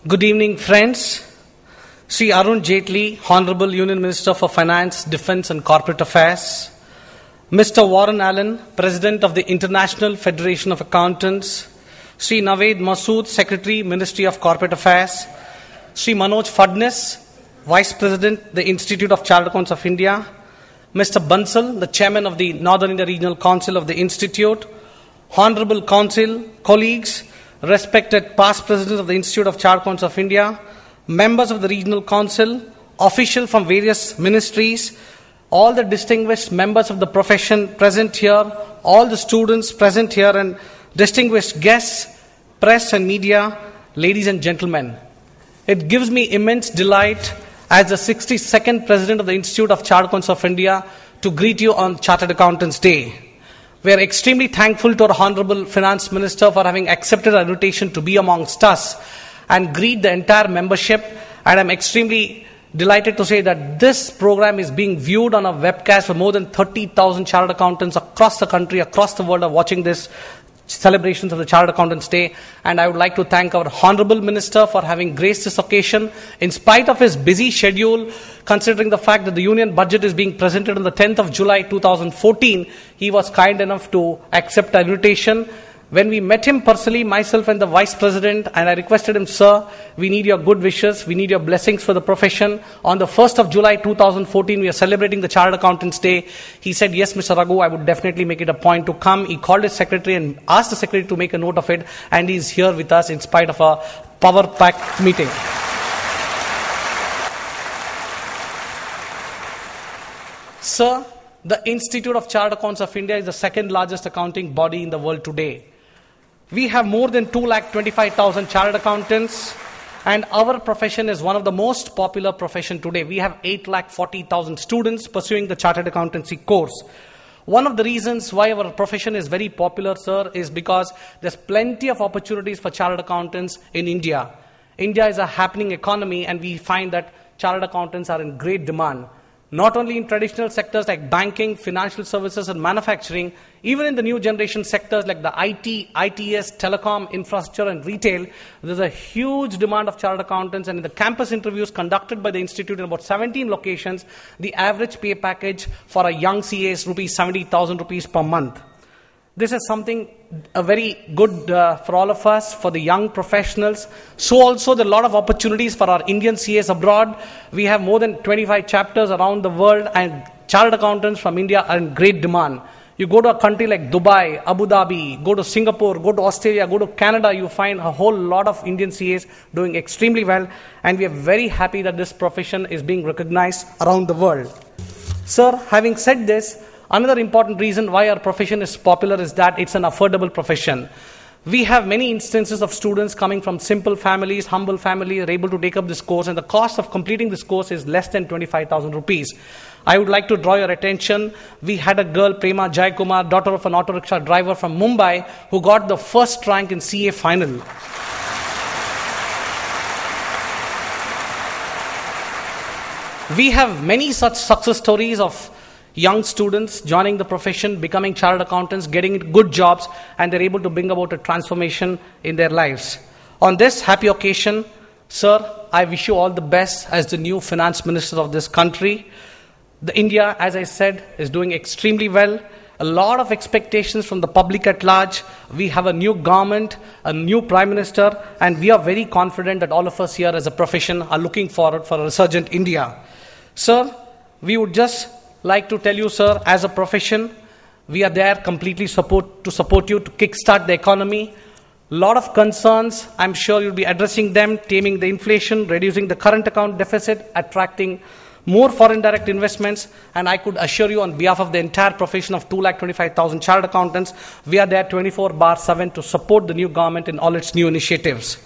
Good evening, friends. Sri Arun Jaitley, Honorable Union Minister for Finance, Defence and Corporate Affairs. Mr. Warren Allen, President of the International Federation of Accountants. Sri Naved Masood, Secretary, Ministry of Corporate Affairs. Sri Manoj Phadnis, Vice President, the Institute of Chartered Accountants of India. Mr. Bansal, the Chairman of the Northern India Regional Council of the Institute. Honorable Council, colleagues, respected past presidents of the Institute of Chartered Accountants of India, members of the Regional Council, officials from various ministries, all the distinguished members of the profession present here, all the students present here, and distinguished guests, press and media, ladies and gentlemen. It gives me immense delight as the 62nd President of the Institute of Chartered Accountants of India to greet you on Chartered Accountants Day. We are extremely thankful to our Honorable Finance Minister for having accepted our invitation to be amongst us and greet the entire membership. And I'm extremely delighted to say that this program is being viewed on a webcast for more than 30,000 chartered accountants across the country, across the world are watching this celebrations of the Chartered Accountants Day. And I would like to thank our Honorable Minister for having graced this occasion. In spite of his busy schedule, considering the fact that the Union Budget is being presented on the 10th of July 2014, he was kind enough to accept our invitation. When we met him personally, myself and the Vice President, and I requested him, sir, we need your good wishes, we need your blessings for the profession. On the 1st of July 2014, we are celebrating the Chartered Accountants Day. He said, yes, Mr. Raghu, I would definitely make it a point to come. He called his secretary and asked the secretary to make a note of it, and he is here with us in spite of a power-packed meeting. Sir, the Institute of Chartered Accountants of India is the second largest accounting body in the world today. We have more than 225,000 chartered accountants, and our profession is one of the most popular profession today. We have 840,000 students pursuing the chartered accountancy course. One of the reasons why our profession is very popular, sir, is because there's plenty of opportunities for chartered accountants in India. India is a happening economy, and we find that chartered accountants are in great demand. Not only in traditional sectors like banking, financial services and manufacturing, even in the new generation sectors like the IT, ITS, telecom, infrastructure and retail, there's a huge demand of chartered accountants, and in the campus interviews conducted by the Institute in about 17 locations, the average pay package for a young CA is 70,000 rupees per month. This is something very good for all of us, for the young professionals. So also there are a lot of opportunities for our Indian CAs abroad. We have more than 25 chapters around the world, and chartered accountants from India are in great demand. You go to a country like Dubai, Abu Dhabi, go to Singapore, go to Australia, go to Canada, you find a whole lot of Indian CAs doing extremely well, and we are very happy that this profession is being recognized around the world. Sir, having said this, another important reason why our profession is popular is that it's an affordable profession. We have many instances of students coming from simple families, humble families, are able to take up this course, and the cost of completing this course is less than 25,000 rupees. I would like to draw your attention. We had a girl, Prema Jaikumar, daughter of an auto rickshaw driver from Mumbai, who got the first rank in CA final. We have many such success stories of young students joining the profession, becoming chartered accountants, getting good jobs, and they're able to bring about a transformation in their lives. On this happy occasion, sir, I wish you all the best as the new finance minister of this country. India, as I said, is doing extremely well. A lot of expectations from the public at large. We have a new government, a new prime minister, and we are very confident that all of us here as a profession are looking forward for a resurgent India. Sir, we would just like to tell you, sir, as a profession, we are there completely to support you to kickstart the economy. A lot of concerns, I'm sure you'll be addressing them, taming the inflation, reducing the current account deficit, attracting more foreign direct investments, and I could assure you on behalf of the entire profession of 225,000 chartered accountants, we are there 24/7 to support the new government in all its new initiatives.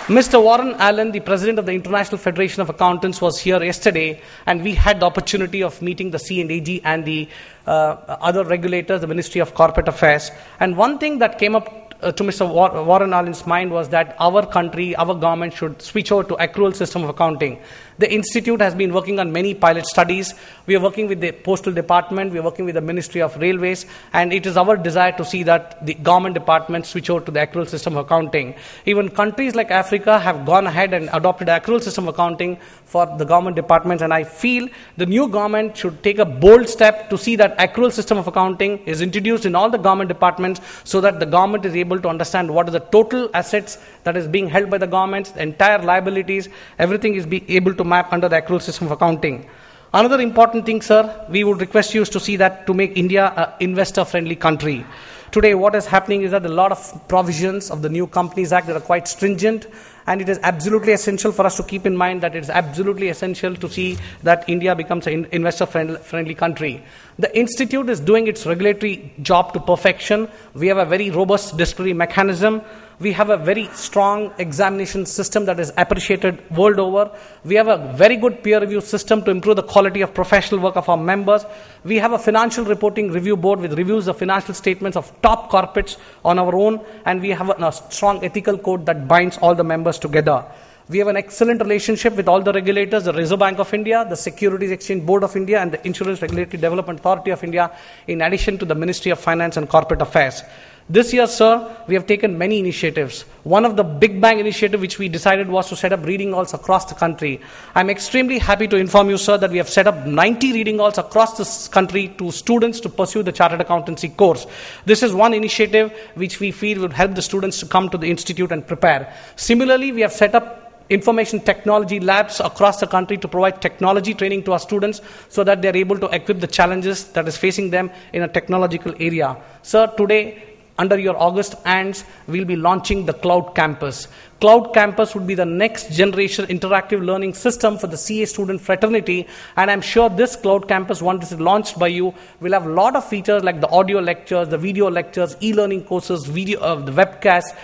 Mr. Warren Allen, the President of the International Federation of Accountants, was here yesterday, and we had the opportunity of meeting the C&AG and the other regulators, the Ministry of Corporate Affairs. And one thing that came up to Mr. Warren Allen's mind was that our country, our government should switch over to accrual system of accounting. The Institute has been working on many pilot studies. We are working with the Postal Department, we are working with the Ministry of Railways, and it is our desire to see that the government departments switch over to the accrual system of accounting. Even countries like Africa have gone ahead and adopted accrual system of accounting for the government departments, and I feel the new government should take a bold step to see that accrual system of accounting is introduced in all the government departments so that the government is able to understand what is the total assets that is being held by the governments, the entire liabilities, everything is able to map under the accrual system of accounting. Another important thing, sir, we would request you to see that to make India an investor-friendly country. Today, what is happening is that a lot of provisions of the new Companies Act that are quite stringent, and it is absolutely essential for us to keep in mind that it is absolutely essential to see that India becomes an investor-friendly country. The Institute is doing its regulatory job to perfection. We have a very robust disciplinary mechanism. We have a very strong examination system that is appreciated world over. We have a very good peer review system to improve the quality of professional work of our members. We have a financial reporting review board with reviews of financial statements of top corporates on our own, and we have a strong ethical code that binds all the members together. We have an excellent relationship with all the regulators, the Reserve Bank of India, the Securities Exchange Board of India, and the Insurance Regulatory Development Authority of India, in addition to the Ministry of Finance and Corporate Affairs. This year, sir, we have taken many initiatives. One of the big bang initiatives which we decided was to set up reading halls across the country. I'm extremely happy to inform you, sir, that we have set up 90 reading halls across this country to students to pursue the Chartered Accountancy course. This is one initiative which we feel would help the students to come to the institute and prepare. Similarly, we have set up information technology labs across the country to provide technology training to our students so that they are able to equip the challenges that is facing them in a technological area. Sir, today, under your August hands, we'll be launching the Cloud Campus. Cloud Campus would be the next generation interactive learning system for the CA student fraternity, and I'm sure this Cloud Campus, once it is launched by you, will have a lot of features like the audio lectures, the video lectures, e-learning courses, the webcasts,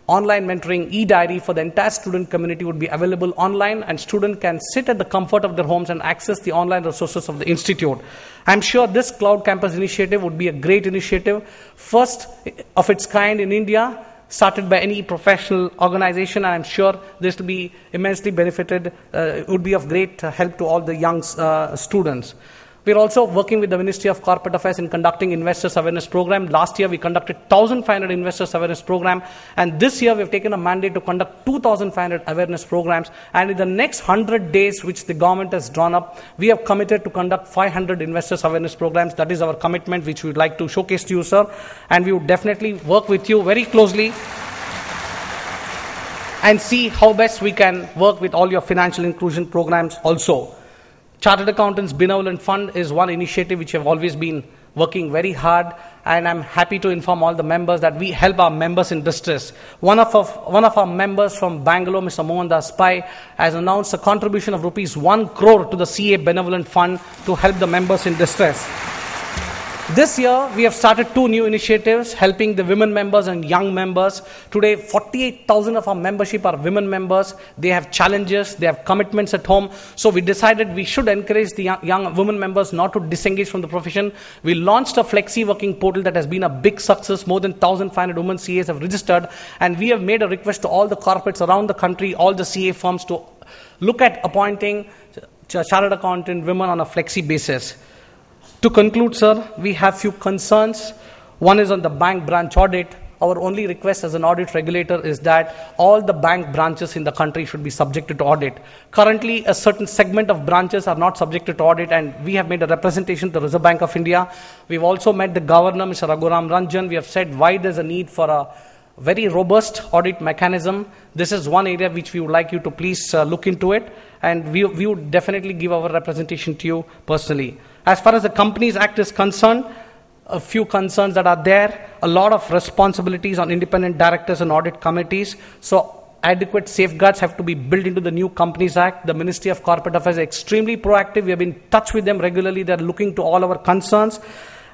online mentoring, e-diary for the entire student community would be available online, and students can sit at the comfort of their homes and access the online resources of the institute. I'm sure this Cloud Campus initiative would be a great initiative, first of its kind in India, started by any professional organization, and I'm sure this will be immensely benefited, would be of great help to all the young students. We are also working with the Ministry of Corporate Affairs in conducting Investors Awareness Program. Last year, we conducted 1,500 Investors Awareness Program, and this year, we have taken a mandate to conduct 2,500 awareness programs. And in the next 100 days, which the government has drawn up, we have committed to conduct 500 Investors Awareness Programs. That is our commitment, which we would like to showcase to you, sir. And we would definitely work with you very closely and see how best we can work with all your financial inclusion programs also. Chartered Accountants Benevolent Fund is one initiative which have always been working very hard, and I'm happy to inform all the members that we help our members in distress. One of our members from Bangalore, Mr. Mohandas Pai, has announced a contribution of rupees 1 crore to the CA Benevolent Fund to help the members in distress. This year, we have started 2 new initiatives helping the women members and young members. Today, 48,000 of our membership are women members. They have challenges, they have commitments at home. So we decided we should encourage the young women members not to disengage from the profession. We launched a flexi working portal that has been a big success. More than 1,500 women CAs have registered. And we have made a request to all the corporates around the country, all the CA firms, to look at appointing chartered accountant women on a flexi basis. To conclude, sir, we have few concerns. One is on the bank branch audit. Our only request as an audit regulator is that all the bank branches in the country should be subjected to audit. Currently, a certain segment of branches are not subjected to audit, and we have made a representation to the Reserve Bank of India. We've also met the Governor, Mr. Raghu Ranjan. We have said why there's a need for a very robust audit mechanism. This is one area which we would like you to please look into it, and we would definitely give our representation to you personally. As far as the Companies Act is concerned, a few concerns that are there, a lot of responsibilities on independent directors and audit committees. So adequate safeguards have to be built into the new Companies Act. The Ministry of Corporate Affairs is extremely proactive. We have been in touch with them regularly. They're looking to all our concerns.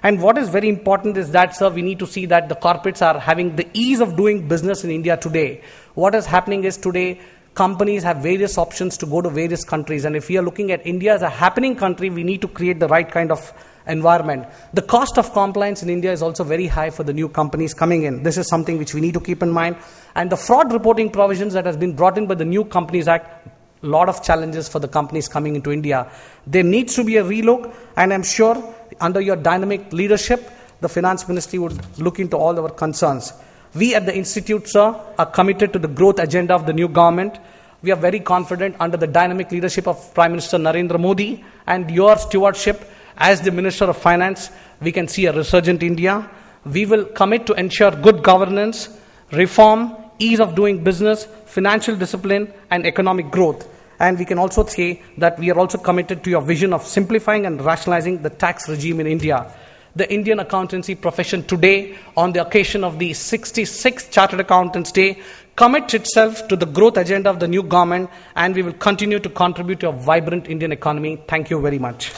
And what is very important is that, sir, we need to see that the corporates are having the ease of doing business in India today. What is happening is today, companies have various options to go to various countries. And if we are looking at India as a happening country, we need to create the right kind of environment. The cost of compliance in India is also very high for the new companies coming in. This is something which we need to keep in mind. And the fraud reporting provisions that has been brought in by the New Companies Act, a lot of challenges for the companies coming into India. There needs to be a relook, and I'm sure under your dynamic leadership, the Finance Ministry would look into all our concerns. We at the Institute, sir, are committed to the growth agenda of the new government. We are very confident under the dynamic leadership of Prime Minister Narendra Modi and your stewardship as the Minister of Finance, we can see a resurgent India. We will commit to ensure good governance, reform, ease of doing business, financial discipline, and economic growth. And we can also say that we are also committed to your vision of simplifying and rationalizing the tax regime in India. The Indian accountancy profession today, on the occasion of the 66th Chartered Accountants Day, commits itself to the growth agenda of the new government, and we will continue to contribute to a vibrant Indian economy. Thank you very much.